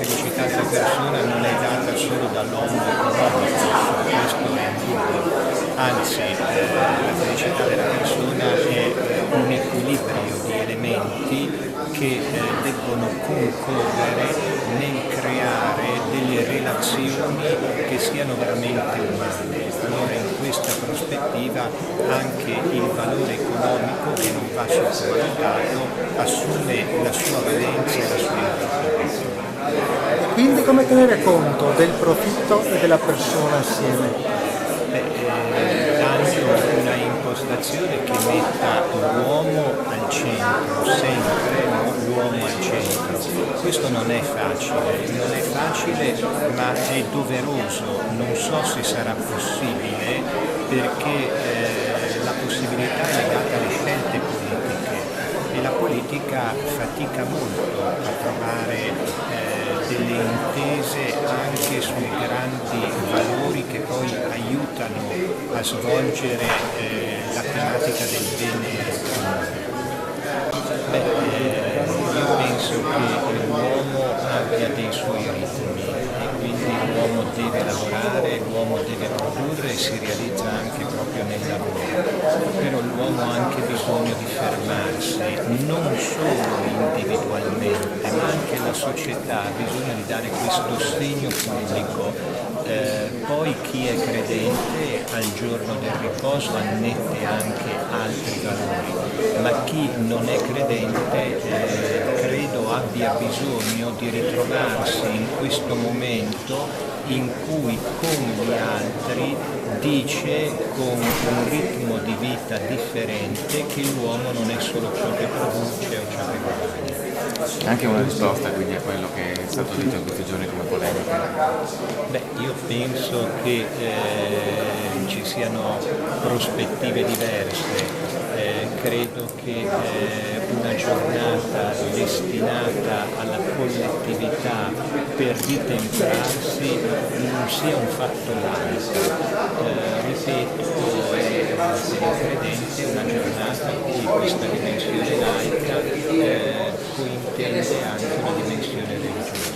felicità della persona non è data solo dall'uomo economico, questo è indubbio, anzi la felicità della persona è un equilibrio di elementi che debbono concorrere nel creare delle relazioni che siano veramente umane. Allora in questa prospettiva anche il valore economico, che non va sottovalutato, assume la sua valenza e la sua importanza. Quindi come tenere conto del profitto e della persona assieme? Dando una impostazione che metta l'uomo al centro, sempre l'uomo al centro. Questo non è facile, ma è doveroso. Non so se sarà possibile, perché la possibilità è legata alle scelte politiche e la politica fatica molto a trovare delle intese anche sui grandi valori che poi aiutano a svolgere la tematica del bene comune. Io penso che l'uomo abbia dei suoi ritmi e quindi l'uomo deve lavorare, l'uomo deve produrre e si realizza anche proprio nel lavoro, però l'uomo ha anche bisogno di fermarsi, non solo individualmente, ma anche la società ha bisogno di dare questo segno pubblico. Poi chi è credente al giorno del riposo annette anche altri valori, ma chi non è credente credo abbia bisogno di ritrovarsi in questo momento in cui con gli altri dice con un ritmo di vita differente che l'uomo non è solo ciò che produce o ciò che guadagna. Anche una risposta quindi a quello che è stato detto in questi giorni come polemica. Io penso che ci siano prospettive diverse. Credo che una giornata destinata alla collettività per ritemprarsi non sia un fatto laico. Ripeto, per il credente una giornata in cui questa dimensione laica cointende anche una dimensione religiosa.